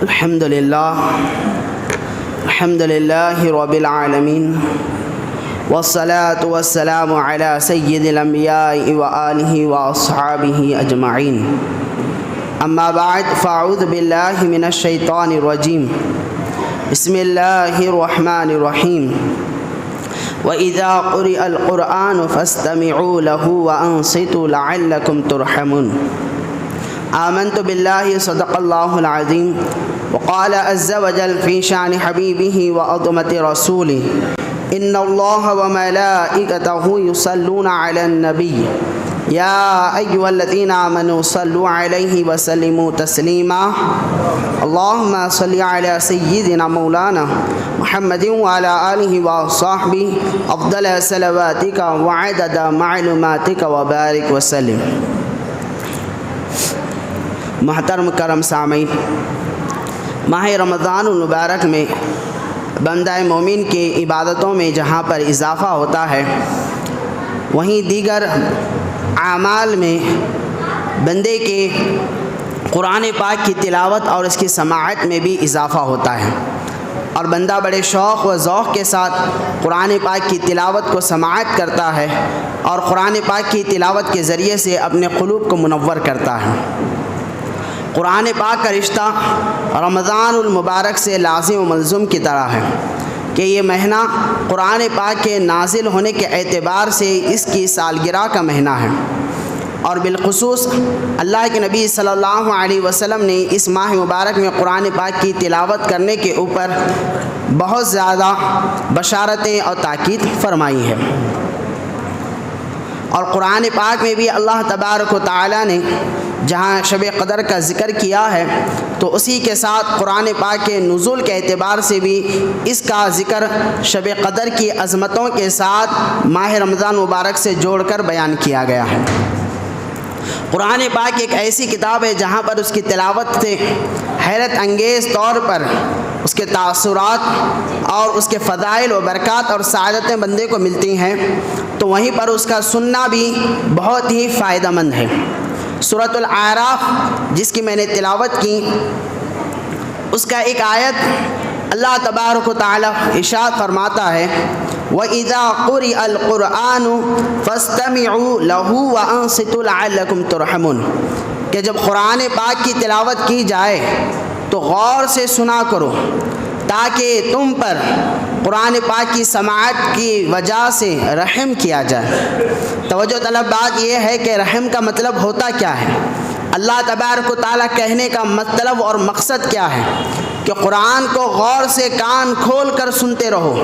الحمد لله رب العالمين والصلاة والسلام على سيد الأنبياء وآله وأصحابه أجمعين. أما بعد فأعوذ بالله من الشيطان الرجيم. بسم الله الرحمن الرحيم. وإذا قرئ القرآن فاستمعوا له وأنصتوا لعلكم ترحمون. آمنت بالله صدق الله العظيم. وقال عز وجل في شأن حبيبه وعظمة رسوله: إن الله وملائكته يصلون على النبي يا أيها الذين آمنوا صلوا عليه وسلموا تسليما. اللهم صل على سيدنا مولانا محمد وعلى آله وصحبه أفضل صلواتك وعدد معلوماتك وبارك وسلم. محترم کرم سامعین، ماہ رمضان المبارک میں بندہ مومن کی عبادتوں میں جہاں پر اضافہ ہوتا ہے، وہیں دیگر اعمال میں بندے کے قرآن پاک کی تلاوت اور اس کی سماعت میں بھی اضافہ ہوتا ہے، اور بندہ بڑے شوق و ذوق کے ساتھ قرآن پاک کی تلاوت کو سماعت کرتا ہے اور قرآن پاک کی تلاوت کے ذریعے سے اپنے قلوب کو منور کرتا ہے۔ قرآن پاک کا رشتہ رمضان المبارک سے لازم و ملزوم کی طرح ہے کہ یہ مہینہ قرآن پاک کے نازل ہونے کے اعتبار سے اس کی سالگرہ کا مہینہ ہے، اور بالخصوص اللہ کے نبی صلی اللہ علیہ وسلم نے اس ماہ مبارک میں قرآن پاک کی تلاوت کرنے کے اوپر بہت زیادہ بشارتیں اور تاکید فرمائی ہے۔ اور قرآن پاک میں بھی اللہ تبارک و تعالی نے جہاں شب قدر کا ذکر کیا ہے تو اسی کے ساتھ قرآن پاک کے نزول کے اعتبار سے بھی اس کا ذکر شب قدر کی عظمتوں کے ساتھ ماہ رمضان مبارک سے جوڑ کر بیان کیا گیا ہے۔ قرآن پاک ایک ایسی کتاب ہے جہاں پر اس کی تلاوت سے حیرت انگیز طور پر اس کے تاثرات اور اس کے فضائل و برکات اور سعادتیں بندے کو ملتی ہیں، تو وہیں پر اس کا سننا بھی بہت ہی فائدہ مند ہے۔ سورۃ الاعراف جس کی میں نے تلاوت کی، اس کا ایک آیت اللہ تبارک و تعالی ارشاد فرماتا ہے: وَإِذَا قُرِئَ الْقُرْآنُ فَاسْتَمِعُوا لَهُ وَأَنصِتُوا لَعَلَّكُمْ تُرْحَمُونَ، کہ جب قرآن پاک کی تلاوت کی جائے تو غور سے سنا کرو تاکہ تم پر قرآن پاک کی سماعت کی وجہ سے رحم کیا جائے۔ توجہ طلب بات یہ ہے کہ رحم کا مطلب ہوتا کیا ہے؟ اللہ تبارک و تعالیٰ کہنے کا مطلب اور مقصد کیا ہے کہ قرآن کو غور سے کان کھول کر سنتے رہو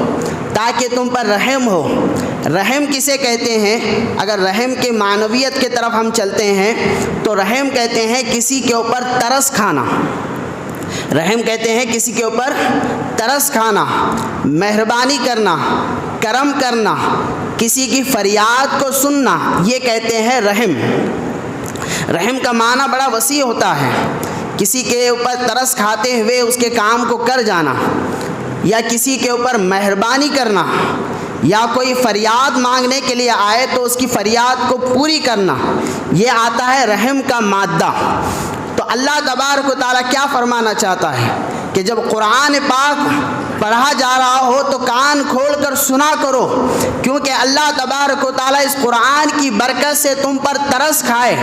تاکہ تم پر رحم ہو۔ رحم کسے کہتے ہیں؟ اگر رحم کی معنویت کی طرف ہم چلتے ہیں تو رحم کہتے ہیں کسی کے اوپر ترس کھانا۔ رحم کہتے ہیں کسی کے اوپر ترس کھانا، مہربانی کرنا، کرم کرنا، کسی کی فریاد کو سننا، یہ کہتے ہیں رحم۔ رحم کا معنی بڑا وسیع ہوتا ہے، کسی کے اوپر ترس کھاتے ہوئے اس کے کام کو کر جانا، یا کسی کے اوپر مہربانی کرنا، یا کوئی فریاد مانگنے کے لیے آئے تو اس کی فریاد کو پوری کرنا، یہ آتا ہے رحم کا مادہ۔ تو اللہ تبارک و تعالیٰ کیا فرمانا چاہتا ہے کہ جب قرآن پاک پڑھا جا رہا ہو تو کان کھول کر سنا کرو، کیونکہ اللہ تبارک و تعالیٰ اس قرآن کی برکت سے تم پر ترس کھائے،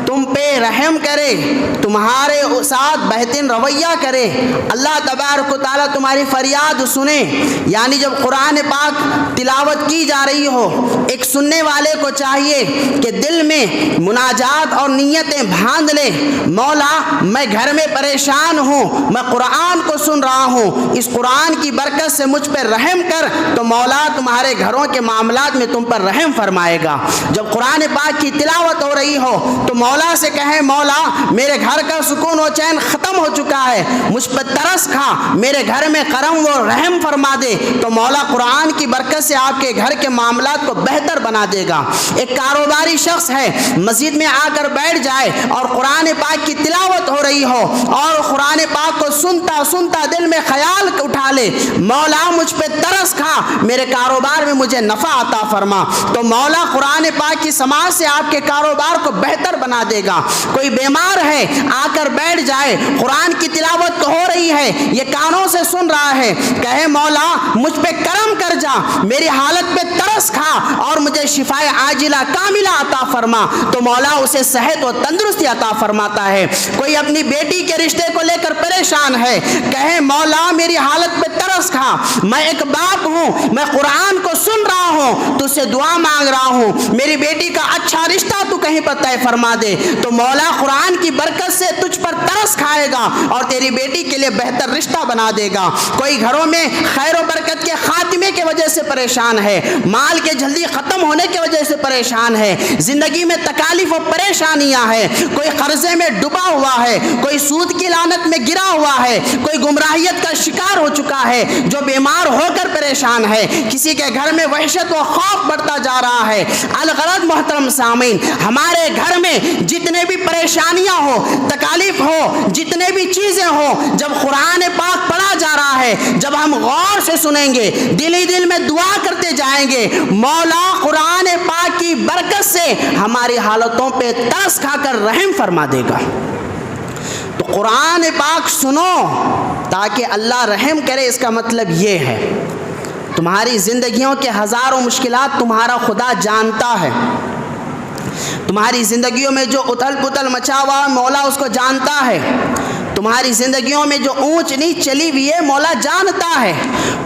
تم پہ رحم کرے، تمہارے ساتھ بہترین رویہ کرے، اللہ تبارک و تعالیٰ تمہاری فریاد سنے۔ یعنی جب قرآن پاک تلاوت کی جا رہی ہو، ایک سننے والے کو چاہیے کہ دل میں مناجات اور نیتیں باندھ لے، مولا میں گھر میں پریشان ہوں، میں قرآن کو سن رہا ہوں، اس قرآن کی برکت سے مجھ پر رحم کر، تو مولا تمہارے گھروں کے معاملات میں تم پر رحم فرمائے گا۔ جب قرآن پاک کی تلاوت ہو رہی ہو تو مولا سے کہیں مولا میرے گھر کا سکون و چین ختم ہو چکا ہے، مجھ پر ترس کھا، میرے گھر میں کرم و رحم فرما دے، تو مولا قرآن کی برکت سے آپ کے گھر کے معاملات کو بہتر بنا دے گا۔ ایک کاروباری شخص ہے، مسجد میں آ کر بیٹھ جائے اور قرآن پاک کی تلاوت ہو رہی ہو اور قرآن پاک کو سنتا سنتا دل میں خیال اٹھا لے مولا مجھ پہ ترس کھا، میرے کاروبار میں مجھے نفع عطا فرما۔ تو مولا قرآن پاک کی سماعت سے آپ کے کاروبار کو بہتر بنا دے گا۔ کوئی بیمار ہے آ کر بیٹھ جائے، قرآن کی تلاوت ہو رہی ہے، یہ کانوں سے سن رہا ہے، کہے مولا مجھ پہ کرم کر جا، میری حالت پہ ترس کھا اور مجھے شفائے عاجلہ کاملہ عطا فرما، تو مولا اسے صحت و تندرستی عطا فرماتا ہے۔ کوئی اپنی بیٹی کے رشتے کو لے کر پریشان ہے، کہے مولا میری حالت پہ ترس کھا، میں ایک باپ ہوں، میں قرآن کو سن رہا ہوں، تجھ سے دعا مانگ رہا ہوں، میری بیٹی کا اچھا رشتہ تو کہیں پر طے فرما دے، تو مولا قرآن کی برکت سے تجھ پر ترس کھائے گا اور تیری بیٹی کے لیے بہتر رشتہ بنا دے گا۔ کوئی گھروں میں خیر و برکت کے خاتمے کی وجہ سے پریشان ہے، مال کے جلدی ختم ہونے کی وجہ سے پریشان ہے، زندگی میں تکالیف و پریشانیاں ہیں، کوئی قرضے میں ڈوبا ہوا ہے، کوئی سود کی لعنت میں گرا ہوا ہے، کوئی گمراہیت کا شکار ہو چکا ہے، جو بیمار ہو کر پریشان ہے، کسی کے گھر میں وحشت و خوف بڑھتا جا رہا ہے۔ الغرض محترم سامعین، ہمارے گھر میں جتنے بھی پریشانیاں ہو، تکالیف ہو، جتنے بھی چیزیں ہوں، جب قرآن پاک پڑھا جا رہا ہے، جب ہم غور سے سنیں گے، دل ہی دل میں دعا کرتے جائیں گے، مولا قرآن پاک کی برکت سے ہماری حالتوں پہ ترس کھا کر رحم فرما دے گا۔ تو قرآن پاک سنو تاکہ اللہ رحم کرے، اس کا مطلب یہ ہے تمہاری زندگیوں کے ہزاروں مشکلات تمہارا خدا جانتا ہے، تمہاری زندگیوں میں جو اتھل پتھل مچا ہوا مولا اس کو جانتا ہے، تمہاری زندگیوں میں جو اونچ نیچ چلی ہوئی ہے مولا جانتا ہے۔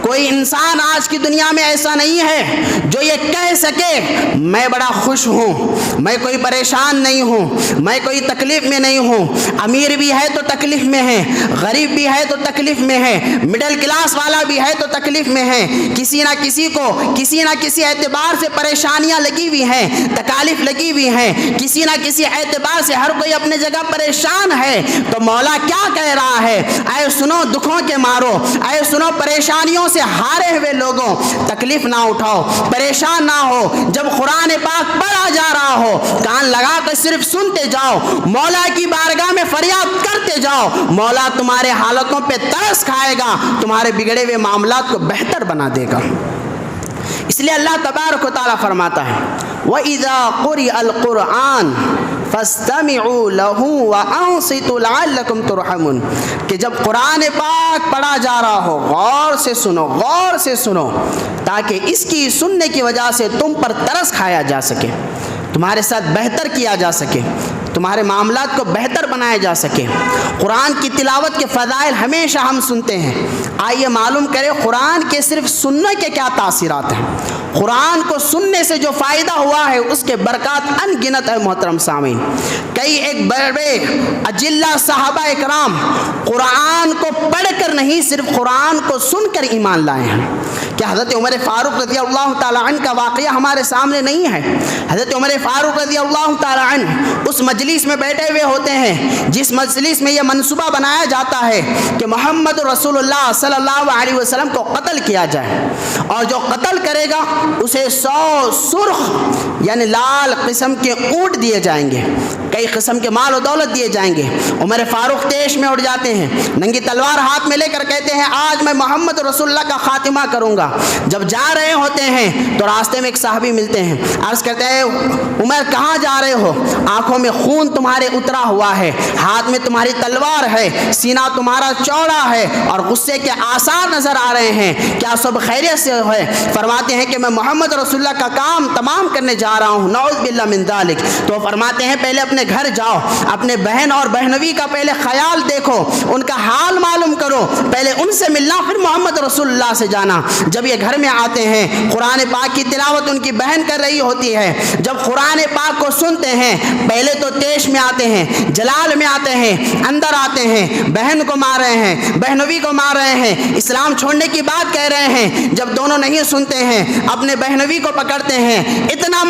کوئی انسان آج کی دنیا میں ایسا نہیں ہے جو یہ کہہ سکے میں بڑا خوش ہوں، میں کوئی پریشان نہیں ہوں، میں کوئی تکلیف میں نہیں ہوں۔ امیر بھی ہے تو تکلیف میں ہے، غریب بھی ہے تو تکلیف میں ہے، مڈل کلاس والا بھی ہے تو تکلیف میں ہے، کسی نہ کسی کو کسی نہ کسی اعتبار سے پریشانیاں لگی ہوئی ہیں، تکالیف لگی ہوئی ہیں، کسی نہ کسی اعتبار سے ہر کوئی اپنے جگہ پریشان ہے۔ تو مولا کیا کہہ رہا ہے؟ اے سنو دکھوں کے مارو، اے سنو پریشانیوں سے ہارے ہوئے لوگوں، تکلیف نہ اٹھاؤ، پریشان نہ ہو، جب قرآن پاک پڑھا جا رہا ہو کان لگا کر صرف سنتے جاؤ، مولا کی بارگاہ میں فریاد کرتے جاؤ، مولا تمہارے حالتوں پہ ترس کھائے گا، تمہارے بگڑے ہوئے معاملات کو بہتر بنا دے گا۔ اس لیے اللہ تبارک و تعالیٰ فرماتا ہے وَإِذَا قُرِئَ الْقُرْآنُ فَاسْتَمِعُوا لَهُ وَأَنصِتُوا لَعَلَّكُمْ تُرْحَمُونَ، کہ جب قرآن پاک پڑھا جا رہا ہو غور سے سنو، غور سے سنو، تاکہ اس کی سننے کی وجہ سے تم پر ترس کھایا جا سکے، تمہارے ساتھ بہتر کیا جا سکے، تمہارے معاملات کو بہتر بنایا جا سکے۔ قرآن کی تلاوت کے فضائل ہمیشہ ہم سنتے ہیں، آئیے معلوم کریں قرآن کے صرف سننے کے کیا تاثیرات ہیں، قرآن کو سننے سے جو فائدہ ہوا ہے اس کے برکات ان گنت ہے محترم سامعین۔ کئی ایک بڑے اجلہ صحابہ اکرام قرآن کو پڑھ کر نہیں صرف قرآن کو سن کر ایمان لائے ہیں۔ کیا حضرت عمر فاروق رضی اللہ تعالیٰ عنہ کا واقعہ ہمارے سامنے نہیں ہے؟ حضرت عمر فاروق رضی اللہ تعالیٰ عنہ اس مجلس میں بیٹھے ہوئے ہوتے ہیں جس مجلس میں یہ منصوبہ بنایا جاتا ہے کہ محمد رسول اللہ صلی اللہ علیہ وسلم کو قتل کیا جائے، اور جو قتل کرے گا اسے 100 سرخ یعنی لال قسم کے اونٹ دیے جائیں گے، کئی قسم کے مال و دولت دیے جائیں گے۔ عمر فاروق تیش میں اٹھ جاتے ہیں، ننگی تلوار ہاتھ میں لے کر کہتے ہیں آج میں محمد رسول اللہ کا خاتمہ کروں گا۔ جب جا رہے ہوتے ہیں تو راستے میں ایک صحابی ملتے ہیں، عرض کرتے ہیں عمر کہاں جا رہے ہو؟ آنکھوں میں خون تمہارے اترا ہوا ہے، ہاتھ میں تمہاری تلوار ہے، سینہ تمہارا چوڑا ہے اور غصے کے آثار نظر آ رہے ہیں، کیا سب خیریت سے ہے؟ فرماتے ہیں کہ میں محمد رسول اللہ کا کام تمام کرنے جا رہا ہوں، نعوذ باللہ من ذالک۔ تو فرماتے ہیں پہلے اپنے گھر جاؤ، اپنے بہن اور بہنوی کا پہلے خیال دیکھو، ان کا حال معلوم کرو، پہلے ان سے ملنا پھر محمد رسول اللہ سے جانا۔ جب یہ گھر میں آتے ہیں قرآن پاک کی تلاوت ان کی بہن کر رہی ہوتی ہے، جب قرآن پاک کو سنتے ہیں پہلے تو تیش میں آتے ہیں، جلال میں آتے ہیں، اندر آتے ہیں، بہن کو مار رہے ہیں، بہنوی کو مار رہے ہیں، اسلام چھوڑنے کی بات کہہ رہے ہیں۔ جب دونوں نہیں سنتے ہیں اپنے بہنوی کو پکڑتے ہیں، اتنا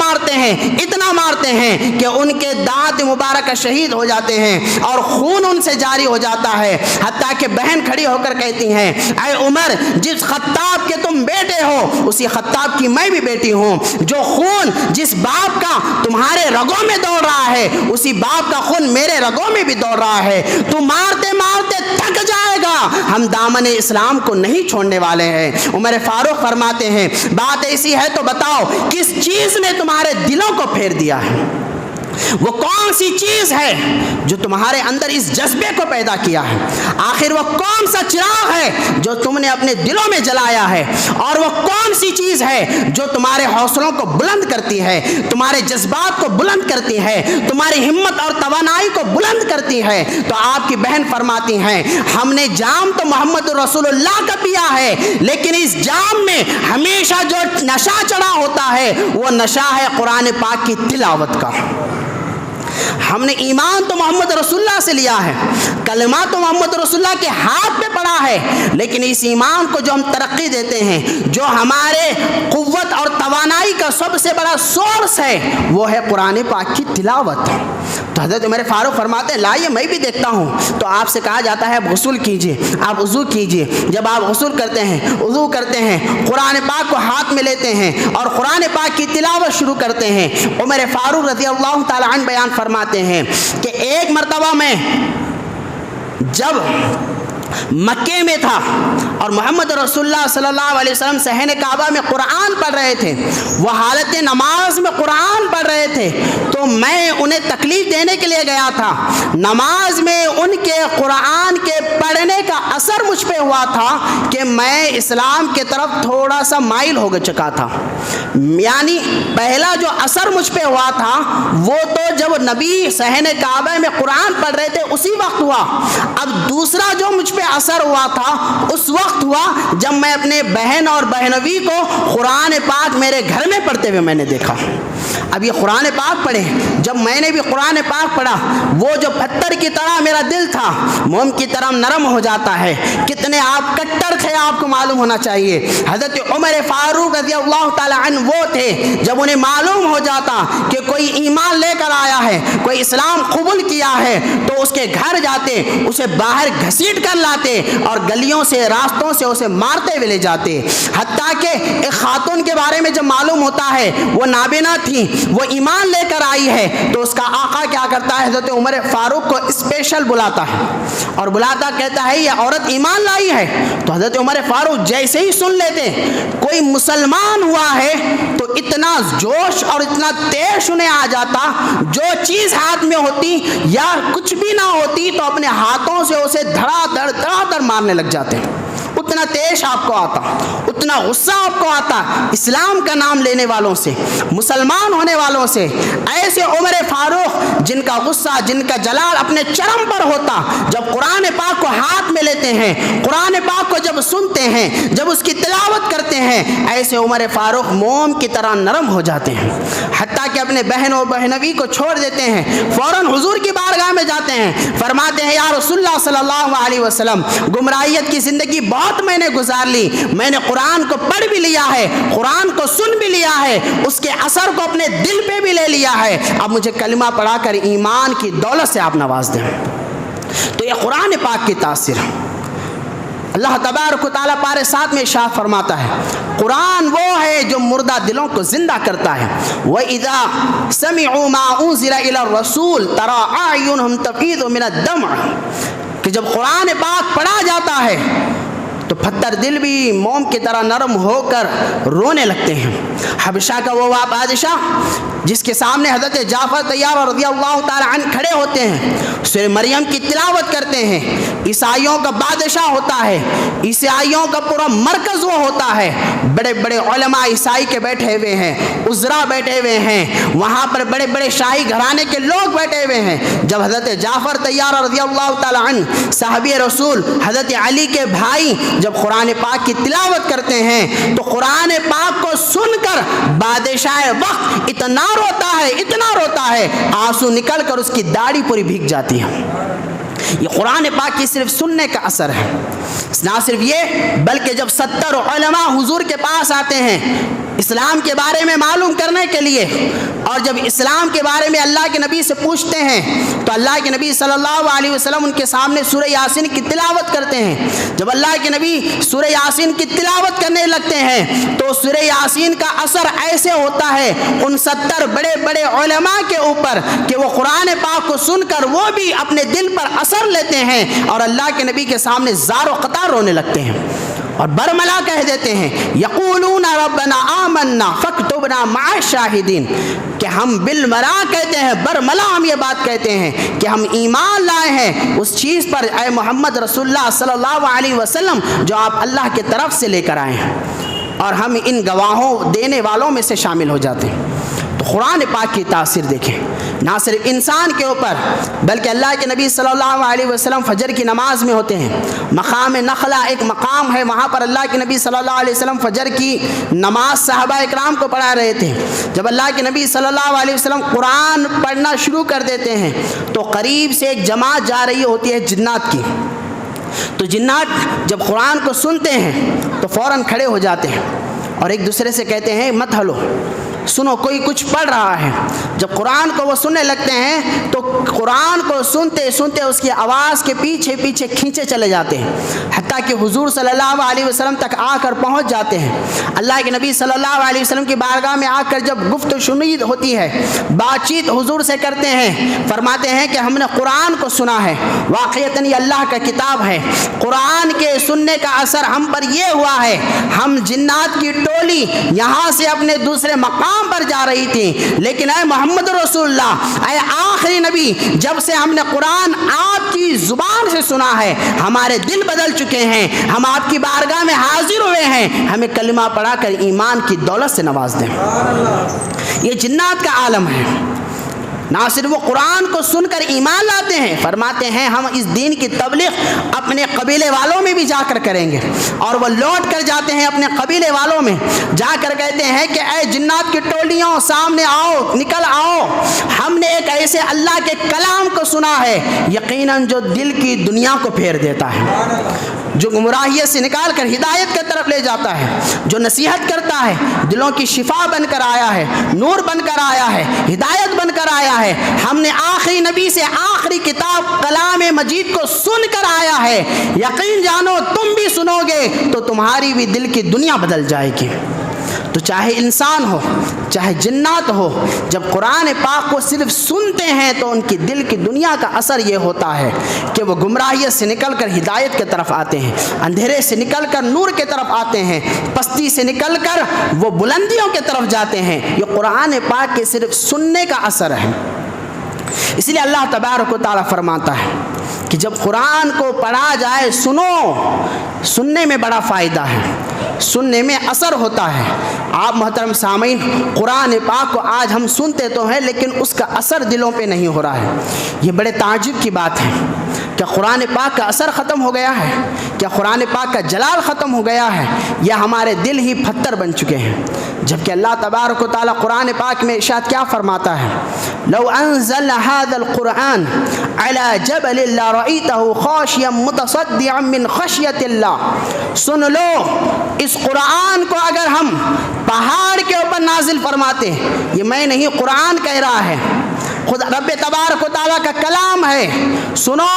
مارتے ہیں کہ ان کے دانت مبارکہ شہید ہو جاتے ہیں اور خون ان سے جاری ہو جاتا ہے، حتیٰ کہ بہن کھڑی ہو کر کہتی ہیں اے عمر، جس خطاب کے تم بیٹے ہو اسی خطاب کی میں بھی بیٹی ہوں، جو خون جس باپ کا تمہارے رگوں میں دوڑ رہا ہے اسی باپ کا خون میرے رگوں میں بھی دوڑ رہا ہے، تو مارتے مارتے تھک جائے گا، ہم دامن اسلام کو نہیں چھوڑنے والے ہیں۔ عمر فاروق فرماتے ہیں بات ایسی ہے تو بتاؤ کس چیز نے تمہارے دلوں کو پھیر دیا ہے؟ وہ کون سی چیز ہے جو تمہارے اندر اس جذبے کو پیدا کیا ہے؟ آخر وہ کون سا چراغ ہے جو تم نے اپنے دلوں میں جلایا ہے؟ اور وہ کون سی چیز ہے جو تمہارے حوصلوں کو بلند کرتی ہے، تمہارے جذبات کو بلند کرتی ہے، تمہاری ہمت اور توانائی کو بلند کرتی ہے؟ تو آپ کی بہن فرماتی ہیں ہم نے جام تو محمد رسول اللہ کا پیا ہے، لیکن اس جام میں ہمیشہ جو نشہ چڑھا ہوتا ہے وہ نشہ ہے قرآن پاک کی تلاوت کا۔ ہم نے ایمان تو محمد رسول اللہ سے لیا ہے، کلمہ تو محمد رسول اللہ کے ہاتھ پہ پڑا ہے، لیکن اس ایمان کو جو ہم ترقی دیتے ہیں، جو ہمارے قوت اور توانائی کا سب سے بڑا سورس ہے، وہ ہے قرآن پاک کی تلاوت۔ تو حضرت عمر فاروق فرماتے ہیں لائیے میں بھی دیکھتا ہوں۔ تو آپ سے کہا جاتا ہے غسل کیجئے، آپ وضو کیجئے۔ جب آپ غسل کرتے ہیں، وضو کرتے ہیں، قرآن پاک کو ہاتھ میں لیتے ہیں اور قرآن پاک کی تلاوت شروع کرتے ہیں، عمر فاروق رضی اللہ تعالی عنہ بیان فرماتے ہیں کہ ایک مرتبہ میں جب مکے میں تھا اور محمد رسول اللہ صلی اللہ علیہ وسلم صحن کعبہ میں قرآن پڑھ رہے تھے، وہ حالت نماز میں قرآن پڑھ رہے تھے، تو میں انہیں تکلیف دینے کے لیے گیا تھا۔ نماز میں ان کے قرآن کے پڑھنے کا اثر مجھ پہ ہوا تھا کہ میں اسلام کے طرف تھوڑا سا مائل ہو چکا تھا۔ یعنی پہلا جو اثر مجھ پہ ہوا تھا وہ تو جب نبی صحن کعبہ میں قرآن پڑھ رہے تھے اسی وقت ہوا، اب دوسرا جو مجھ پہ اثر ہوا تھا اس وقت ہوا جب میں اپنے بہن اور بہنوی کو قرآن پاک میرے گھر میں پڑھتے ہوئے میں نے دیکھا۔ اب یہ قرآن پاک پڑھے، جب میں نے بھی قرآن پاک پڑھا، وہ جو پتھر کی طرح میرا دل تھا موم کی طرح نرم ہو جاتا ہے۔ کتنے آپ کٹر تھے آپ کو معلوم ہونا چاہیے۔ حضرت عمر فاروق رضی اللہ تعالی عنہ وہ تھے جب انہیں معلوم ہو جاتا کہ کوئی ایمان لے کر آیا ہے، کوئی اسلام قبول کیا ہے، تو اس کے گھر جاتے، اسے باہر گھسیٹ کر لاتے اور گلیوں سے راستوں سے اسے مارتے ہوئے لے جاتے۔ حتیٰ کہ ایک خاتون کے بارے میں جب معلوم ہوتا ہے وہ نابینا تھی، وہ ایمان لے کر آئی ہے، تو اس کا آقا کیا کرتا ہے حضرت عمر فاروق کو اسپیشل بلاتا ہے اور بلاتا کہتا ہے یہ عورت ایمان لائی ہے۔ تو حضرت عمر فاروق جیسے ہی سن لیتے کوئی مسلمان ہوا ہے تو اتنا جوش اور اتنا تیز انہیں آ جاتا، جو چیز ہاتھ میں ہوتی یا کچھ بھی نہ ہوتی تو اپنے ہاتھوں سے اسے دھڑا دھڑ مارنے لگ جاتے۔ اتنا تیز آپ کو آتا، اتنا غصہ آپ کو آتا اسلام کا نام لینے والوں سے، مسلمان ہونے والوں سے۔ ایسے عمر فاروق جن کا غصہ، جن کا جلال اپنے چرم پر ہوتا، جب قرآن پاک کو ہاتھ میں لیتے ہیں، قرآن پاک کو جب سنتے ہیں، جب اس کی تلاوت کرتے ہیں، ایسے عمر فاروق موم کی طرح نرم ہو جاتے ہیں، حتیٰ کہ اپنے بہن و بہنوی کو چھوڑ دیتے ہیں، فوراً حضور کی بارگاہ میں جاتے ہیں، فرماتے ہیں یا رسول اللہ صلی اللہ علیہ وسلم، گمراہیت کی زندگی بہت میں نے گزار لی، میں نے قرآن کو پڑھ بھی لیا ہے، قرآن کو سن بھی لیا ہے، اس کے اثر کو اپنے دل پہ بھی لے لیا ہے، اب مجھے کلمہ پڑھا کر ایمان کی دولت سے آپ نواز دیں۔ تو یہ قرآن پاک کی تاثیر، اللہ تبارک و تعالیٰ پارے 7 میں ارشاد فرماتا ہے قرآن وہ ہے جو مردہ دلوں کو زندہ کرتا ہے۔ وَإِذَا سَمِعُوا مَا أُنزِلَ إِلَى الرَّسُولِ تَرَىٰ أَعْيُنَهُمْ تَفِيضُ مِنَ الدَّمْعِ، کہ جب قرآن پاک پڑھا جاتا ہے تو پتھر دل بھی موم کی طرح نرم ہو کر رونے لگتے ہیں۔ حبشہ کا وہ بادشاہ جس کے سامنے حضرت جعفر طیار رضی اللہ تعالی عنہ کھڑے ہوتے ہیں، سورہ مریم کی تلاوت کرتے ہیں، عیسائیوں کا بادشاہ ہوتا ہے، عیسائیوں کا پورا مرکز وہ ہوتا ہے، بڑے بڑے علماء عیسائی کے بیٹھے ہوئے ہیں، عزراء بیٹھے ہوئے ہیں، وہاں پر بڑے بڑے شاہی گھرانے کے لوگ بیٹھے ہوئے ہیں۔ جب حضرت جعفر طیار رضی اللہ تعالی عنہ صحابی رسول حضرت علی کے بھائی جب قرآن پاک کی تلاوت کرتے ہیں تو قرآن پاک کو سن کر بادشاہ وقت اتنا روتا ہے آنسو نکل کر اس کی داڑھی پوری بھیگ جاتی ہے۔ یہ قرآن پاک کی صرف سننے کا اثر ہے۔ نہ صرف یہ بلکہ جب 70 علماء حضور کے پاس آتے ہیں اسلام کے بارے میں معلوم کرنے کے لیے، اور جب اسلام کے بارے میں اللہ کے نبی سے پوچھتے ہیں تو اللہ کے نبی صلی اللہ علیہ وسلم ان کے سامنے سورہ یاسین کی تلاوت کرتے ہیں۔ جب اللہ کے نبی سورہ یاسین کی تلاوت کرنے لگتے ہیں تو سورہ یاسین کا اثر ایسے ہوتا ہے ان 70 بڑے بڑے علماء کے اوپر کہ وہ قرآن پاک کو سن کر وہ بھی اپنے دل پر اثر لیتے ہیں اور اللہ کے نبی کے سامنے زار و قطار رونے لگتے ہیں اور برملا کہہ دیتے ہیں، یقولون ربنا آمنا فاکتبنا مع الشاہدین، کہ ہم بالملا کہتے ہیں، برملا ہم یہ بات کہتے ہیں کہ ہم ایمان لائے ہیں اس چیز پر اے محمد رسول اللہ صلی اللہ علیہ وسلم جو آپ اللہ کے طرف سے لے کر آئے ہیں، اور ہم ان گواہوں دینے والوں میں سے شامل ہو جاتے ہیں۔ تو قرآن پاک کی تاثیر دیکھیں، نہ صرف انسان کے اوپر بلکہ اللہ کے نبی صلی اللہ علیہ وسلم فجر کی نماز میں ہوتے ہیں۔ مقام نخلا ایک مقام ہے، وہاں پر اللہ کے نبی صلی اللہ علیہ وسلم فجر کی نماز صحابہ اکرام کو پڑھا رہے تھے۔ جب اللہ کے نبی صلی اللہ علیہ وسلم قرآن پڑھنا شروع کر دیتے ہیں تو قریب سے ایک جماعت جا رہی ہوتی ہے جنات کی، تو جنات جب قرآن کو سنتے ہیں تو فوراً کھڑے ہو جاتے ہیں اور ایک دوسرے سے کہتے ہیں مت ہلو، سنو کوئی کچھ پڑھ رہا ہے۔ جب قرآن کو وہ سننے لگتے ہیں تو قرآن کو سنتے سنتے اس کی آواز کے پیچھے پیچھے کھینچے چلے جاتے ہیں، حتیٰ کہ حضور صلی اللہ علیہ وسلم تک آ کر پہنچ جاتے ہیں۔ اللہ کے نبی صلی اللہ علیہ وسلم کی بارگاہ میں آ کر جب گفت و شنید ہوتی ہے، بات چیت حضور سے کرتے ہیں، فرماتے ہیں کہ ہم نے قرآن کو سنا ہے، واقعتاً یہ اللہ کا کتاب ہے، قرآن کے سننے کا اثر ہم پر یہ ہوا ہے، ہم جنات کی ٹولی یہاں سے اپنے دوسرے مقام پر جا رہی تھی، لیکن اے محمد رسول اللہ، اے آخری نبی، جب سے ہم نے قرآن آپ کی زبان سے سنا ہے ہمارے دل بدل چکے ہیں، ہم آپ کی بارگاہ میں حاضر ہوئے ہیں، ہمیں کلمہ پڑھا کر ایمان کی دولت سے نواز دیں۔ یہ جنات کا عالم ہے، نہ صرف وہ قرآن کو سن کر ایمان لاتے ہیں، فرماتے ہیں ہم اس دین کی تبلیغ اپنے قبیلے والوں میں بھی جا کر کریں گے، اور وہ لوٹ کر جاتے ہیں اپنے قبیلے والوں میں، جا کر کہتے ہیں کہ اے جنات کی ٹولیوں سامنے آؤ، نکل آؤ، ہم نے ایک ایسے اللہ کے کلام کو سنا ہے یقیناً جو دل کی دنیا کو پھیر دیتا ہے، جو گمراہیت سے نکال کر ہدایت کی طرف لے جاتا ہے، جو نصیحت کرتا ہے، دلوں کی شفا بن کر آیا ہے، نور بن کر آیا ہے، ہدایت بن کر آیا ہے۔ ہم نے آخری نبی سے آخری کتاب کلام مجید کو سن کر آیا ہے، یقین جانو تم بھی سنو گے تو تمہاری بھی دل کی دنیا بدل جائے گی۔ تو چاہے انسان ہو چاہے جنات ہو، جب قرآن پاک کو صرف سنتے ہیں تو ان کی دل کی دنیا کا اثر یہ ہوتا ہے کہ وہ گمراہیت سے نکل کر ہدایت کی طرف آتے ہیں، اندھیرے سے نکل کر نور کی طرف آتے ہیں، پستی سے نکل کر وہ بلندیوں کی طرف جاتے ہیں۔ یہ قرآن پاک کے صرف سننے کا اثر ہے۔ اس لیے اللہ تبارک و تعالیٰ فرماتا ہے کہ جب قرآن کو پڑھا جائے سنو، سننے میں بڑا فائدہ ہے، سننے میں اثر ہوتا ہے۔ آپ محترم سامعین، قرآن پاک کو آج ہم سنتے تو ہیں لیکن اس کا اثر دلوں پہ نہیں ہو رہا ہے۔ یہ بڑے تعجب کی بات ہے، کیا قرآن پاک کا اثر ختم ہو گیا ہے؟ کیا قرآن پاک کا جلال ختم ہو گیا ہے؟ یا ہمارے دل ہی پتھر بن چکے ہیں؟ جبکہ اللہ تبارک و تعالیٰ قرآن پاک میں ارشاد کیا فرماتا ہے؟ لو انزل هذا القرآن على جبل لرأيته خاشعا متصدعا من خشية الله۔ سن لو، اس قرآن کو اگر ہم پہاڑ کے اوپر نازل فرماتے ہیں، یہ میں نہیں قرآن کہہ رہا ہے، خود رب تبارک و تعالیٰ کا کلام ہے، سنو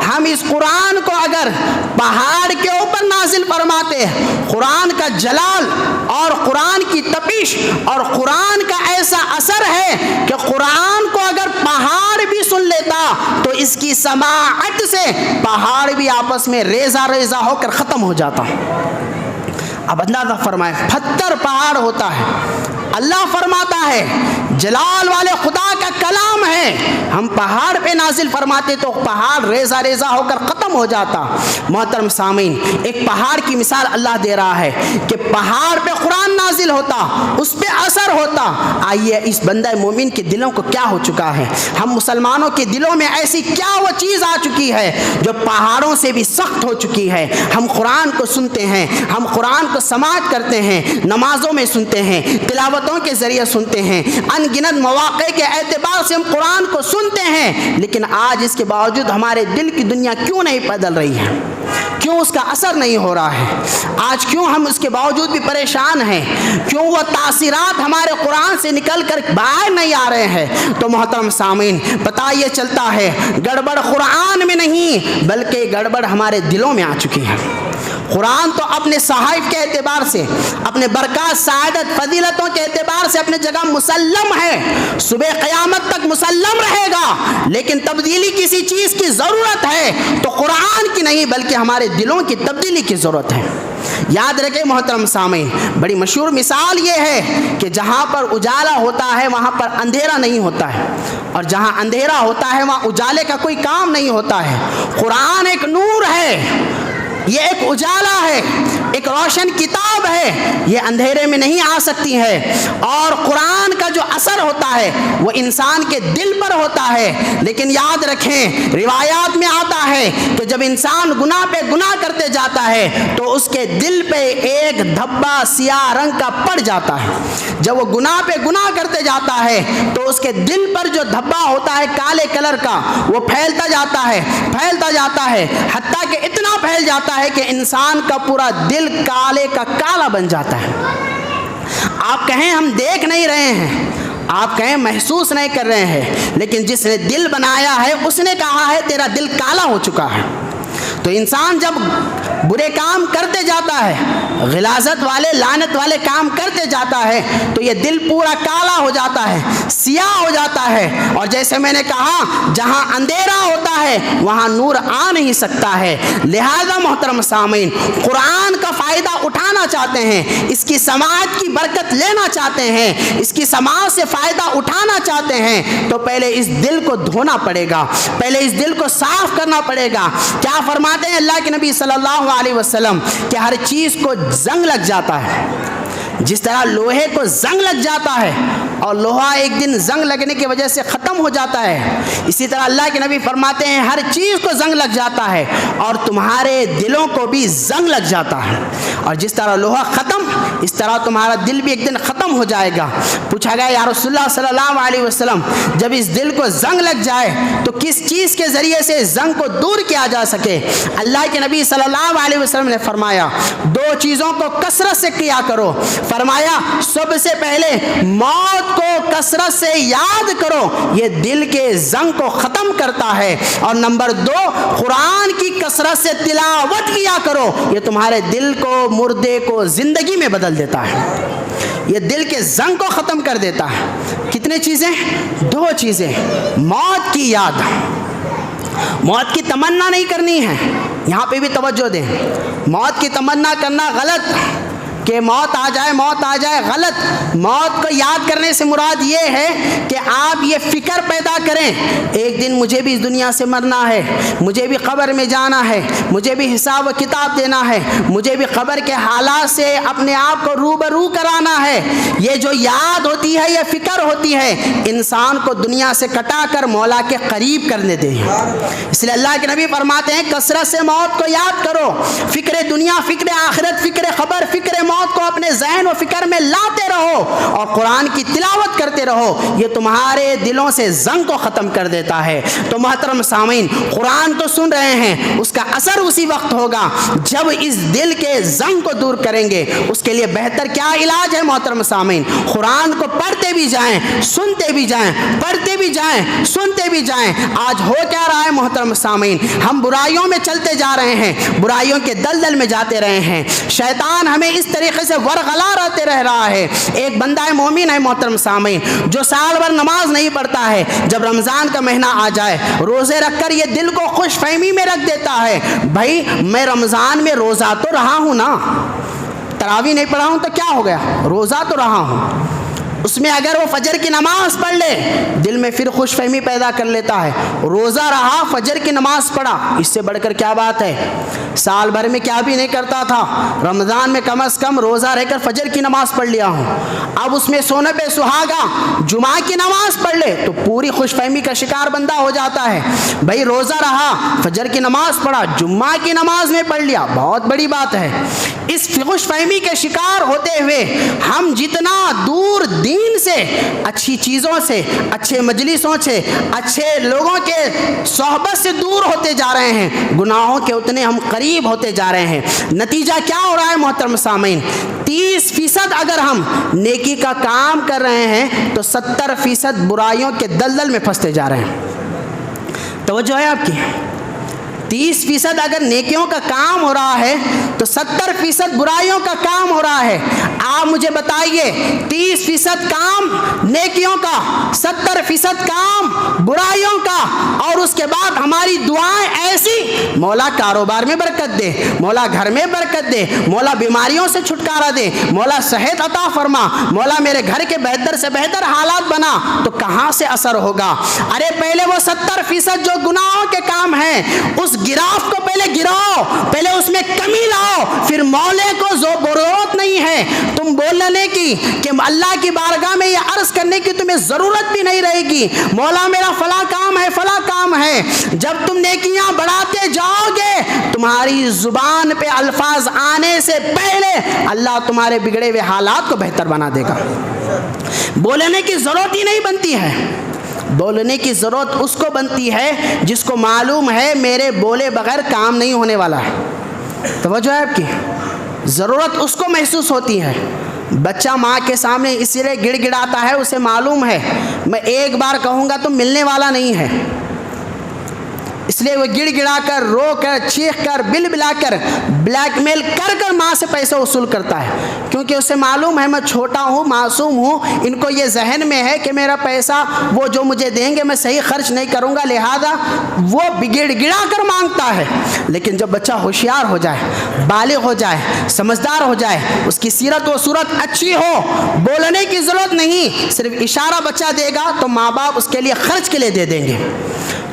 ہم اس قرآن کو اگر پہاڑ کے اوپر نازل فرماتے ہیں، قرآن کا جلال اور قرآن کی تپش اور قرآن کا ایسا اثر ہے کہ قرآن کو اگر پہاڑ بھی سن لیتا تو اس کی سماعت سے پہاڑ بھی آپس میں ریزہ ریزہ ہو کر ختم ہو جاتا۔ اب اندازہ فرمائے، پتھر پہاڑ ہوتا ہے، اللہ فرماتا ہے جلال والے خدا کا کلام ہے، ہم پہاڑ پہ نازل فرماتے تو پہاڑ ریزہ ریزہ ہو کر ختم ہو جاتا۔ محترم سامعین، ایک پہاڑ کی مثال اللہ دے رہا ہے کہ پہاڑ پہ قرآن نازل ہوتا، اس پہ اثر ہوتا۔ آئیے اس بندہ مومن کے دلوں کو کیا ہو چکا ہے، ہم مسلمانوں کے دلوں میں ایسی کیا وہ چیز آ چکی ہے جو پہاڑوں سے بھی سخت ہو چکی ہے۔ ہم قرآن کو سنتے ہیں، ہم قرآن کو سماعت کرتے ہیں، نمازوں میں سنتے ہیں، تلاوتوں کے ذریعے سنتے ہیں، ان گنت مواقع کے اعتبار سے ہم قرآن کو سنتے ہیں، لیکن آج اس کے باوجود ہمارے دل کی دنیا کیوں نہیں بدل رہی ہے؟ کیوں اس کا اثر نہیں ہو رہا ہے؟ آج کیوں ہم اس کے باوجود بھی پریشان ہیں؟ کیوں وہ تاثیرات ہمارے قرآن سے نکل کر باہر نہیں آ رہے ہیں؟ تو محترم سامعین، پتہ یہ چلتا ہے گڑبڑ قرآن میں نہیں بلکہ گڑبڑ ہمارے دلوں میں آ چکی ہے۔ قرآن تو اپنے صحائف کے اعتبار سے، اپنے برکات، سعادت، فضیلتوں کے اعتبار سے اپنے جگہ مسلم ہے، صبح قیامت تک مسلم رہے گا، لیکن تبدیلی کسی چیز کی ضرورت ہے تو قرآن کی نہیں بلکہ ہمارے دلوں کی تبدیلی کی ضرورت ہے۔ یاد رکھیں محترم سامعین، بڑی مشہور مثال یہ ہے کہ جہاں پر اجالا ہوتا ہے وہاں پر اندھیرا نہیں ہوتا ہے، اور جہاں اندھیرا ہوتا ہے وہاں اجالے کا کوئی کام نہیں ہوتا ہے۔ قرآن ایک نور ہے، یہ ایک اجالا ہے، ایک روشن کتاب ہے، یہ اندھیرے میں نہیں آ سکتی ہے۔ اور قرآن کا جو اثر ہوتا ہے وہ انسان کے دل پر ہوتا ہے۔ لیکن یاد رکھیں، روایات میں آتا ہے کہ جب انسان گناہ پہ گناہ کرتے جاتا ہے تو اس کے دل پہ ایک دھبا سیاہ رنگ کا پڑ جاتا ہے۔ جب وہ گناہ پہ گناہ کرتے جاتا ہے تو اس کے دل پر جو دھبا ہوتا ہے کالے کلر کا، وہ پھیلتا جاتا ہے، پھیلتا جاتا ہے، حتیٰ کہ اتنا پھیل جاتا ہے کہ انسان کا پورا دل کالے کا کالا بن جاتا ہے۔ آپ کہیں ہم دیکھ نہیں رہے ہیں، آپ کہیں محسوس نہیں کر رہے ہیں، لیکن جس نے دل بنایا ہے اس نے کہا ہے تیرا دل کالا ہو چکا ہے۔ تو انسان جب برے کام کرتے جاتا ہے، غلاظت والے، لعنت والے کام کرتے جاتا ہے، تو یہ دل پورا کالا ہو جاتا ہے، سیاہ ہو جاتا ہے۔ اور جیسے میں نے کہا، جہاں اندھیرا ہوتا ہے وہاں نور آ نہیں سکتا ہے۔ لہذا محترم سامعین، قرآن کا فائدہ اٹھانا چاہتے ہیں، اس کی سماعت کی برکت لینا چاہتے ہیں، اس کی سماعت سے فائدہ اٹھانا چاہتے ہیں، تو پہلے اس دل کو دھونا پڑے گا، پہلے اس دل کو صاف کرنا پڑے گا۔ کیا فرماتے ہیں اللہ کے نبی صلی اللہ علیہ وسلم کہ ہر چیز کو زنگ لگ جاتا ہے۔ جس طرح لوہے کو زنگ لگ جاتا ہے اور لوہا ایک دن زنگ لگنے کی وجہ سے ختم ہو جاتا ہے، اسی طرح اللہ کے نبی فرماتے ہیں ہر چیز کو زنگ لگ جاتا ہے اور تمہارے دلوں کو بھی زنگ لگ جاتا ہے۔ اور جس طرح لوہا ختم، اس طرح تمہارا دل بھی ایک دن ختم ہو جائے گا۔ پوچھا گیا یا رسول اللہ صلی اللہ علیہ وسلم، جب اس دل کو زنگ لگ جائے تو کس چیز کے ذریعے سے زنگ کو دور کیا جا سکے؟ اللہ کے نبی صلی اللہ علیہ وسلم نے فرمایا دو چیزوں کو کثرت سے کیا کرو۔ فرمایا سب سے پہلے موت کو کثرت سے یاد کرو، یہ دل کے زنگ کو ختم کرتا ہے، اور نمبر دو، قرآن کی کثرت سے تلاوت کیا کرو، یہ تمہارے دل کو، مردے کو زندگی میں بدل دیتا ہے، یہ دل کے زنگ کو ختم کر دیتا ہے۔ کتنے چیزیں؟ دو چیزیں۔ موت کی یاد، موت کی تمنا نہیں کرنی ہے، یہاں پہ بھی توجہ دیں۔ موت کی تمنا کرنا غلط، کہ موت آ جائے، موت آ جائے، غلط۔ موت کو یاد کرنے سے مراد یہ ہے کہ آپ یہ فکر پیدا کریں ایک دن مجھے بھی اس دنیا سے مرنا ہے، مجھے بھی قبر میں جانا ہے، مجھے بھی حساب و کتاب دینا ہے، مجھے بھی قبر کے حالات سے اپنے آپ کو روبرو کرانا ہے۔ یہ جو یاد ہوتی ہے، یہ فکر ہوتی ہے، انسان کو دنیا سے کٹا کر مولا کے قریب کرنے دے۔ اس لیے اللہ کے نبی فرماتے ہیں کثرت سے موت کو یاد کرو، فکر دنیا، فکر آخرت، فکر خبر، فکر موت کو اپنے ذہن و فکر میں لاتے رہو اور قرآن کی تلاوت کرتے رہو، یہ تمہارے دلوں سے زنگ کو ختم کر دیتا ہے۔ تو محترم سامعین، قرآن تو سن رہے ہیں، اس کا اثر اسی وقت ہوگا جب اس دل کے زنگ کو دور کریں گے۔ اس کے لیے بہتر کیا علاج ہے محترم سامعین؟ قرآن کو پڑھتے بھی جائیں، سنتے بھی جائیں، پڑھتے بھی جائیں، سنتے بھی جائیں۔ آج ہو کیا رہا ہے محترم سامعین؟ ہم برائیوں میں چلتے جا رہے ہیں، برائیوں کے دلدل میں جاتے رہے ہیں، شیطان ہمیں اس طریقے سے ورغلا رہتے رہ رہا ہے۔ ایک بندہ مومن ہے محترم سامعین جو سال بھر نماز نہیں پڑھتا ہے، جب رمضان کا مہینہ آ جائے روزے رکھ کر یہ دل کو خوش فہمی میں رکھ دیتا ہے، بھائی میں رمضان میں روزہ تو رہا ہوں نا، تراویح نہیں پڑھا ہوں تو کیا ہو گیا، روزہ تو رہا ہوں۔ اس میں اگر وہ فجر کی نماز پڑھ لے دل میں پھر خوش فہمی پیدا کر لیتا ہے، روزہ رہا، فجر کی نماز پڑھا، اس سے بڑھ کر کیا بات ہے؟ سال بھر میں کیا بھی نہیں کرتا تھا، رمضان میں کم از کم روزہ رہ کر فجر کی نماز پڑھ لیا ہوں، اب اس میں سونے پہ سہاگا جمعہ کی نماز پڑھ لے تو پوری خوش فہمی کا شکار بندہ ہو جاتا ہے۔ بھائی روزہ رہا، فجر کی نماز پڑھا، جمعہ کی نماز میں پڑھ لیا، بہت بڑی بات ہے۔ اس خوش فہمی کے شکار ہوتے ہوئے ہم جتنا دور دین دین سے، اچھی چیزوں سے، اچھے مجلسوں سے، اچھے لوگوں کے صحبت سے دور ہوتے جا رہے ہیں، گناہوں کے اتنے ہم قریب ہوتے جا رہے ہیں۔ نتیجہ کیا ہو رہا ہے محترم سامعین؟ 30% اگر ہم نیکی کا کام کر رہے ہیں تو 70% برائیوں کے دلدل میں پھنستے جا رہے ہیں۔ توجہ ہے آپ کی؟ 30% اگر نیکیوں کا کام ہو رہا ہے تو 70% برائیوں کا کام ہو رہا ہے۔ آپ مجھے بتائیے 30% کام نیکیوں کا، 70% کام برائیوں کا، اور اس کے بعد ہماری دعائیں ایسی، مولا کاروبار میں برکت دے، مولا گھر میں برکت دے، مولا بیماریوں سے چھٹکارا دے، مولا صحت عطا فرما، مولا میرے گھر کے بہتر سے بہتر حالات بنا، تو کہاں سے اثر ہوگا؟ ارے پہلے وہ 70% جو گناہوں کے کام ہیں اس گراف کو پہلے گراؤ، پہلے اس میں کمی لاؤ، پھر مولا کو ضرورت نہیں ہے تم بولنے کی کہ اللہ کی بارگاہ میں یہ عرض کرنے کی تمہیں ضرورت بھی نہیں رہے گی مولا میرا فلاں کام ہے فلاں کام ہے۔ جب تم نیکیاں بڑھاتے جاؤ گے تمہاری زبان پہ الفاظ آنے سے پہلے اللہ تمہارے بگڑے ہوئے حالات کو بہتر بنا دے گا۔ بولنے کی ضرورت ہی نہیں بنتی ہے۔ بولنے کی ضرورت اس کو بنتی ہے جس کو معلوم ہے میرے بولے بغیر کام نہیں ہونے والا ہے۔ توجہ ہے آپ کی؟ ضرورت اس کو محسوس ہوتی ہے۔ بچہ ماں کے سامنے اس لیے گڑ گڑاتا ہے، اسے معلوم ہے میں ایک بار کہوں گا تو ملنے والا نہیں ہے، اس لیے وہ گڑ گڑا کر، رو کر، چیخ کر، بل بلا کر، بلیک میل کر کر ماں سے پیسے وصول کرتا ہے، کیونکہ اسے معلوم ہے میں چھوٹا ہوں، معصوم ہوں، ان کو یہ ذہن میں ہے کہ میرا پیسہ وہ جو مجھے دیں گے میں صحیح خرچ نہیں کروں گا، لہذا وہ گڑ گڑا کر مانگتا ہے۔ لیکن جب بچہ ہوشیار ہو جائے، بالغ ہو جائے، سمجھدار ہو جائے، اس کی سیرت و صورت اچھی ہو، بولنے کی ضرورت نہیں، صرف اشارہ بچہ دے گا تو ماں باپ اس کے لیے خرچ کے لیے دے دیں گے،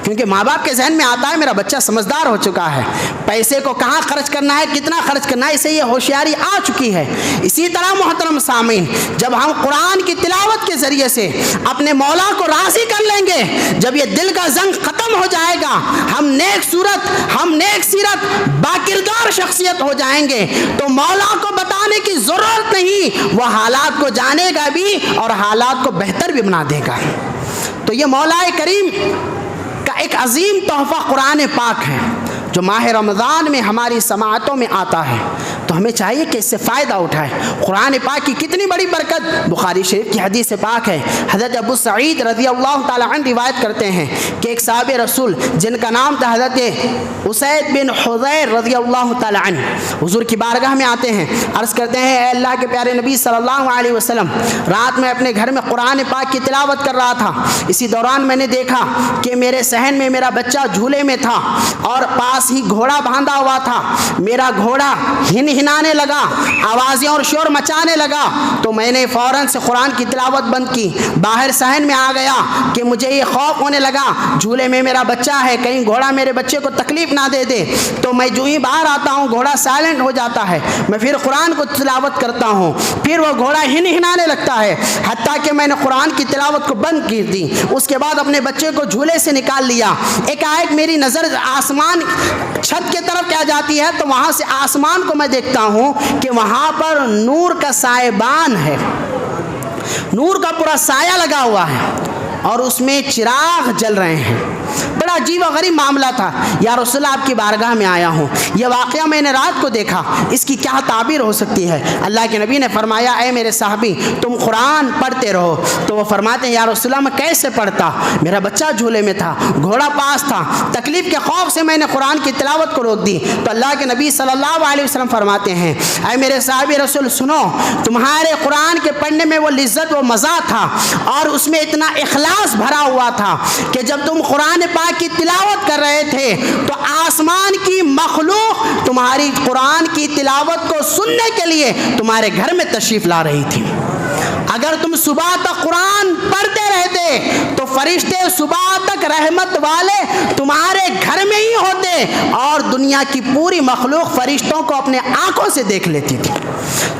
کیونکہ ماں باپ کے ذہن میں آتا ہے میرا بچہ سمجھدار ہو چکا ہے، پیسے کو کہاں خرچ کرنا ہے، کتنا خرچ کرنا ہے، اسے یہ ہوشیاری آ چکی ہے۔ اسی طرح محترم سامعین، جب ہم قرآن کی تلاوت کے ذریعے سے اپنے مولا کو راضی کر لیں گے، جب یہ دل کا زنگ ختم ہو جائے گا، ہم نیک صورت، ہم نیک سیرت، باکردار شخصیت ہو جائیں گے، تو مولا کو بتانے کی ضرورت نہیں، وہ حالات کو جانے گا بھی اور حالات کو بہتر بھی بنا دے گا۔ تو یہ مولا کریم کا ایک عظیم تحفہ قرآن پاک ہے جو ماہ رمضان میں ہماری سماعتوں میں آتا ہے، تو ہمیں چاہیے کہ اس سے فائدہ اٹھائیں۔ قرآن پاک کی کتنی بڑی برکت، بخاری شریف کی حدیث پاک ہے، حضرت ابو سعید رضی اللہ تعالی عنہ روایت کرتے ہیں کہ ایک صحابہ رسول جن کا نام تھا حضرت اسید بن حضیر رضی اللہ تعالی عنہ، حضور کی بارگاہ میں آتے ہیں، عرض کرتے ہیں اے اللہ کے پیارے نبی صلی اللہ علیہ وسلم، رات میں اپنے گھر میں قرآن پاک کی تلاوت کر رہا تھا، اسی دوران میں نے دیکھا کہ میرے صحن میں میرا بچہ جھولے میں تھا اور پاس ہی گھوڑا باندھا ہوا تھا، میرا گھوڑا ہنہنانے لگا، آوازیں اور شور مچانے لگا، تو میں نے فوراً سے قرآن کی تلاوت بند کی، باہر صحن میں آ گیا کہ مجھے یہ خوف ہونے لگا جھولے میں میرا بچہ ہے، کہیں گھوڑا میرے بچے کو تکلیف نہ دے دے، تو میں جو ہی باہر آتا ہوں گھوڑا سائلنٹ ہو جاتا ہے، میں پھر قرآن کو تلاوت کرتا ہوں، پھر وہ گھوڑا ہنہنانے لگتا ہے، حتیٰ کہ میں نے قرآن کی تلاوت کو بند کر دی، اس کے بعد اپنے بچے کو جھولے سے نکال لیا، ایک آیت میری نظر آسمان چھت کی طرف کیا جاتی ہے تو وہاں سے آسمان کو میں دیکھتا ہوں کہ وہاں پر نور کا سائبان ہے، نور کا پورا سایہ لگا ہوا ہے اور اس میں چراغ جل رہے ہیں، بڑا عجیب و غریب معاملہ تھا۔ یا رسول اللہ آپ کی بارگاہ میں آیا ہوں، یہ واقعہ میں نے رات کو دیکھا، اس کی کیا تعبیر ہو سکتی ہے؟ اللہ کے نبی نے فرمایا اے میرے صحابی تم قرآن پڑھتے رہو، تو وہ فرماتے ہیں یا رسول اللہ میں کیسے پڑھتا، میرا بچہ جھولے میں تھا، گھوڑا پاس تھا، تکلیف کے خوف سے میں نے قرآن کی تلاوت کو روک دی، تو اللہ کے نبی صلی اللہ علیہ وسلم فرماتے ہیں اے میرے صحابی رسول سنو، تمہارے قرآن کے پڑھنے میں وہ لذت و مزہ تھا اور اس میں اتنا اخلاص بھرا ہوا تھا کہ جب تم قرآن پاک کی تلاوت کر رہے تھے تو آسمان کی مخلوق تمہاری قرآن کی تلاوت کو سننے کے لیے تمہارے گھر میں تشریف لا رہی تھی۔ اگر تم صبح تک قرآن پڑھتے رہتے تو فرشتے صبح تک رحمت والے تمہارے گھر میں ہی ہوتے اور دنیا کی پوری مخلوق فرشتوں کو اپنے آنکھوں سے دیکھ لیتی تھی۔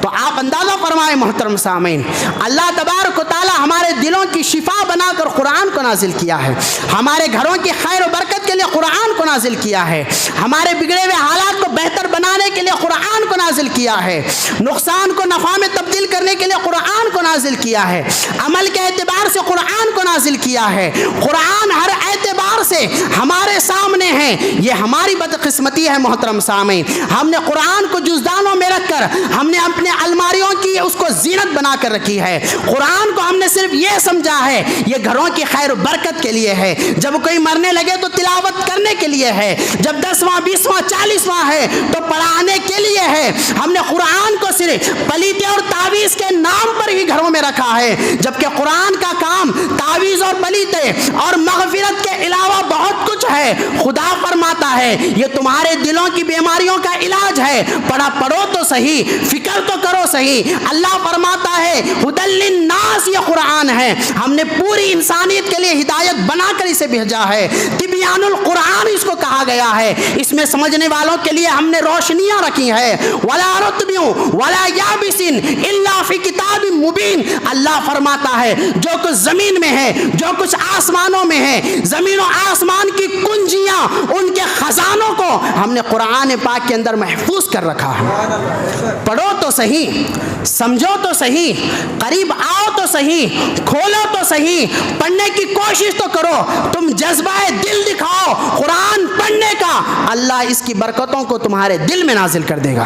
تو آپ اندازہ فرمائیں محترم سامعین، اللہ تبارک و تعالی ہمارے دلوں کی شفا بنا کر قرآن کو نازل کیا ہے، ہمارے گھروں کی خیر و برکت کے لیے قرآن کو نازل کیا ہے، ہمارے بگڑے ہوئے حالات کو بہتر بنانے کے لیے قرآن کو نازل کیا ہے، نقصان کو نفع میں تبدیل حاصل کرنے کے لیے قرآن کو نازل کیا ہے، عمل کے اعتبار سے قرآن کو نازل کیا ہے، قرآن ہر اعتبار سے ہمارے سامنے ہے۔ یہ ہماری بدقسمتی ہے محترم سامعین، ہم نے قرآن کو جزدانوں میں رکھ کر ہم نے اپنے الماریوں کی اس کو زینت بنا کر رکھی ہے۔ قرآن کو ہم نے صرف یہ سمجھا ہے یہ گھروں کی خیر و برکت کے لیے ہے، جب کوئی مرنے لگے تو تلاوت کرنے کے لیے ہے، جب 10واں 20واں 40واں ہے تو پڑھانے کے لیے ہے۔ ہم نے قرآن کو صرف پلیتے اور تعویذ کے نام پر ہی گھروں میں رکھا ہے، جبکہ قرآن کا کام تعویذ اور پلیتے اور مغفرت کے علاوہ بہت کچھ ہے۔ خدا فرماتا ہے یہ تمہارے دلوں کی بیماریوں کا علاج ہے، پڑھو تو صحیح، فکر تو کرو صحیح۔ اللہ فرماتا ہے ھدی للناس، یہ قرآن ہے، ہم نے پوری انسانیت کے لیے ہدایت بنا کر اسے بھیجا ہے۔ تبیان القرآن اس کو کہا گیا ہے، اس میں سمجھنے والوں کے لیے ہم نے روشنیاں رکھی ہیں۔ ولا رطب ولا یابس الا فی کتاب مبین، اللہ فرماتا ہے جو کچھ زمین میں ہے، جو کچھ آسمانوں میں ہے، زمین و آسمان کی کنجیاں، ان کے خزانوں کو ہم نے قرآن پاک کے اندر محفوظ کر رکھا ہے۔ پڑھو تو صحیح، سمجھو تو صحیح، قریب آؤ تو صحیح، کھولو تو صحیح، پڑھنے کی کوشش تو کرو، تم جذبہ دل دکھاؤ قرآن پڑھنے کا، اللہ اس کی برکتوں کو تمہارے دل میں نازل کر دے گا۔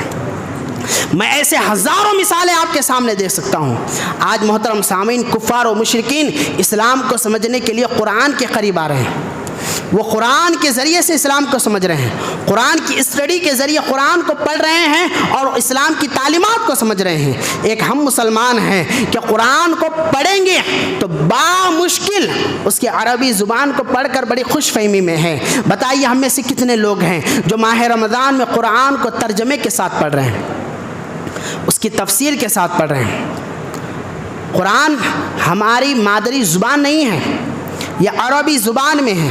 میں ایسے ہزاروں مثالیں آپ کے سامنے دے سکتا ہوں۔ آج محترم سامعین، کفار و مشرکین اسلام کو سمجھنے کے لیے قرآن کے قریب آ رہے ہیں، وہ قرآن کے ذریعے سے اسلام کو سمجھ رہے ہیں، قرآن کی اسٹڈی کے ذریعے قرآن کو پڑھ رہے ہیں اور اسلام کی تعلیمات کو سمجھ رہے ہیں۔ ایک ہم مسلمان ہیں کہ قرآن کو پڑھیں گے تو بامشکل اس کی عربی زبان کو پڑھ کر بڑی خوش فہمی میں ہیں۔ بتائیے ہم میں سے کتنے لوگ ہیں جو ماہ رمضان میں قرآن کو ترجمے کے ساتھ پڑھ رہے ہیں، اس کی تفسیر کے ساتھ پڑھ رہے ہیں۔ قرآن ہماری مادری زبان نہیں ہے، یہ عربی زبان میں ہے۔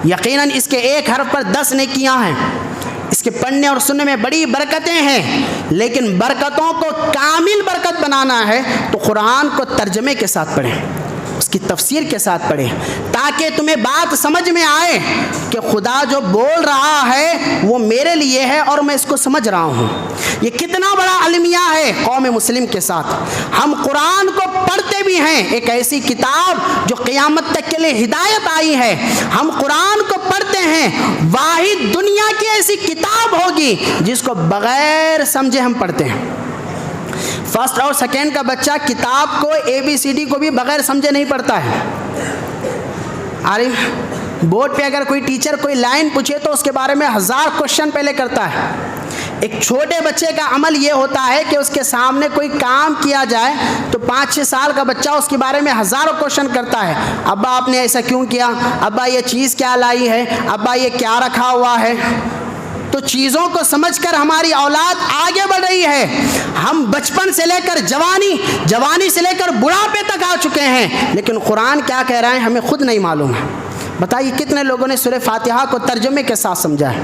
یقیناً اس کے ایک حرف پر 10 نیکیاں ہیں، اس کے پڑھنے اور سننے میں بڑی برکتیں ہیں، لیکن برکتوں کو کامل برکت بنانا ہے تو قرآن کو ترجمے کے ساتھ پڑھیں، اس کی تفسیر کے ساتھ پڑھیں، تاکہ تمہیں بات سمجھ میں آئے کہ خدا جو بول رہا ہے وہ میرے لیے ہے اور میں اس کو سمجھ رہا ہوں۔ یہ کتنا بڑا المیہ ہے قوم مسلم کے ساتھ۔ ہم قرآن کو پڑھتے بھی ہیں، ایک ایسی کتاب جو قیامت تک کے لیے ہدایت آئی ہے، ہم قرآن کو پڑھتے ہیں، واحد دنیا کی ایسی کتاب ہوگی جس کو بغیر سمجھے ہم پڑھتے ہیں۔ فرسٹ اور سیکنڈ کا بچہ کتاب کو ABCD کو بھی بغیر سمجھے نہیں پڑھتا ہے۔ عارف، بورڈ پہ اگر کوئی ٹیچر کوئی لائن پوچھے تو اس کے بارے میں 1000 کوشچن پہلے کرتا ہے۔ ایک چھوٹے بچے کا عمل یہ ہوتا ہے کہ اس کے سامنے کوئی کام کیا جائے تو 5-6 سال کا بچہ اس کے بارے میں ہزاروں کوشچن کرتا ہے۔ ابا آپ نے ایسا کیوں کیا؟ ابا یہ چیز کیا لائی ہے؟ ابا یہ کیا رکھا ہوا ہے؟ تو چیزوں کو سمجھ کر ہماری اولاد آگے بڑھ رہی ہے۔ ہم بچپن سے لے کر جوانی سے لے کر بڑھاپے تک آ چکے ہیں، لیکن قرآن کیا کہہ رہا ہے ہمیں خود نہیں معلوم ہے۔ بتائیے کتنے لوگوں نے سورہ فاتحہ کو ترجمے کے ساتھ سمجھا ہے؟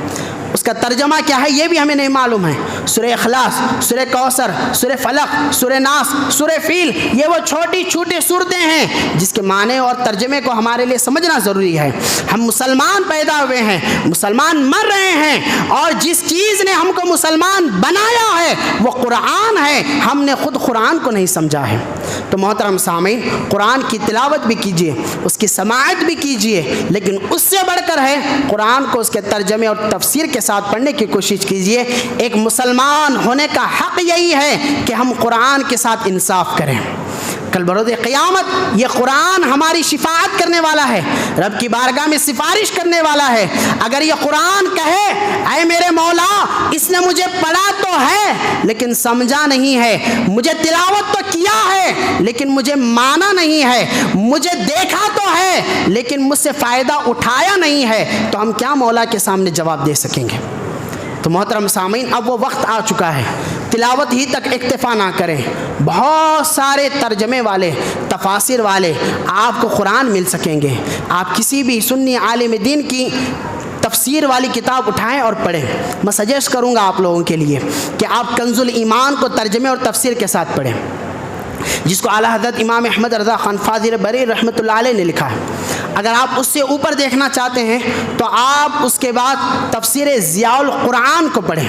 اس کا ترجمہ کیا ہے یہ بھی ہمیں نہیں معلوم ہے۔ سورہ اخلاص، سورہ کوثر، سورہ فلق، سورہ ناس، سورہ فیل، یہ وہ چھوٹی چھوٹی صورتیں ہیں جس کے معنی اور ترجمے کو ہمارے لیے سمجھنا ضروری ہے۔ ہم مسلمان پیدا ہوئے ہیں، مسلمان مر رہے ہیں، اور جس چیز نے ہم کو مسلمان بنایا ہے وہ قرآن ہے، ہم نے خود قرآن کو نہیں سمجھا ہے۔ تو محترم سامعین، قرآن کی تلاوت بھی کیجیے، اس کی سماعت بھی کیجیے، لیکن اس سے بڑھ کر ہے قرآن کو اس کے ترجمے اور تفسیر کے ساتھ پڑھنے کی کوشش کیجیے۔ ایک مسلمان ہونے کا حق یہی ہے کہ ہم قرآن کے ساتھ انصاف کریں۔ کل بروز قیامت یہ قرآن ہماری شفاعت کرنے والا ہے، رب کی بارگاہ میں سفارش کرنے والا ہے۔ اگر یہ قرآن کہے اے میرے مولا اس نے مجھے پڑھا تو ہے لیکن سمجھا نہیں ہے، مجھے تلاوت تو کیا ہے لیکن مجھے مانا نہیں ہے، مجھے دیکھا تو ہے لیکن مجھ سے فائدہ اٹھایا نہیں ہے، تو ہم کیا مولا کے سامنے جواب دے سکیں گے؟ تو محترم سامعین، اب وہ وقت آ چکا ہے، تلاوت ہی تک اکتفا نہ کریں۔ بہت سارے ترجمے والے، تفاسیر والے آپ کو قرآن مل سکیں گے۔ آپ کسی بھی سنی عالم دین کی تفسیر والی کتاب اٹھائیں اور پڑھیں۔ میں سجیسٹ کروں گا آپ لوگوں کے لیے کہ آپ کنز الایمان کو ترجمے اور تفسیر کے ساتھ پڑھیں، جس کو اعلیٰ حضرت امام احمد رضا خان فاضل بری رحمۃ اللہ علیہ نے لکھا ہے۔ اگر آپ اس سے اوپر دیکھنا چاہتے ہیں تو آپ اس کے بعد تفسیر ضیاء القرآن کو پڑھیں۔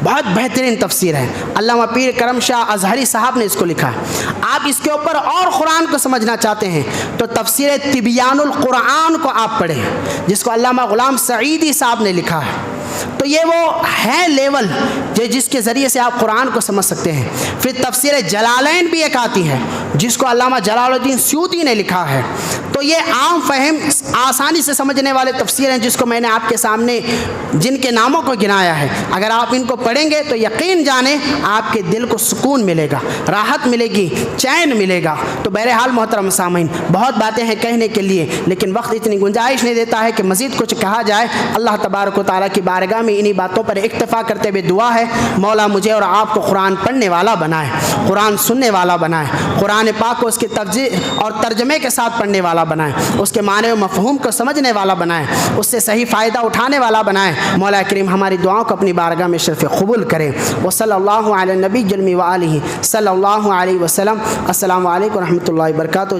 بہت بہترین تفسیر ہے، علامہ پیر کرم شاہ اظہری صاحب نے اس کو لکھا ہے۔ آپ اس کے اوپر اور قرآن کو سمجھنا چاہتے ہیں تو تفسیر تبیان القرآن کو آپ پڑھیں، جس کو علامہ غلام سعیدی صاحب نے لکھا ہے۔ تو یہ وہ ہے لیول جس کے ذریعے سے آپ قرآن کو سمجھ سکتے ہیں۔ پھر تفسیر جلالین بھی ایک آتی ہے جس کو علامہ جلال الدین سیوطی نے لکھا ہے۔ تو یہ عام فہم آسانی سے سمجھنے والے تفسیر ہیں جس کو میں نے آپ کے سامنے جن کے ناموں کو گنایا ہے۔ اگر آپ ان کو پڑھیں گے تو یقین جانیں آپ کے دل کو سکون ملے گا، راحت ملے گی، چین ملے گا۔ تو بہرحال محترم سامعین، بہت باتیں ہیں کہنے کے لیے، لیکن وقت اتنی گنجائش نہیں دیتا ہے کہ مزید کچھ کہا جائے۔ اللہ تبارک و تعالیٰ کی بارگاہ میں انہی باتوں پر اکتفا کرتے ہوئے دعا ہے، مولا مجھے اور آپ کو قرآن پڑھنے والا بنائے، قرآن سننے والا بنائے، قرآن پاک کو اس کے تفسیر اور ترجمے کے ساتھ پڑھنے والا بنائے، اس کے معنی و مفہوم کو سمجھنے والا بنائے، اس سے صحیح فائدہ اٹھانے والا بنائے۔ مولا کریم ہماری دعاؤں کو اپنی بارگاہ میں شرف قبول کرے۔ وصلی اللہ علی النبی الجلمی وآلہ صلی اللہ علیہ وسلم۔ السلام علیکم ورحمۃ اللہ وبرکاتہ۔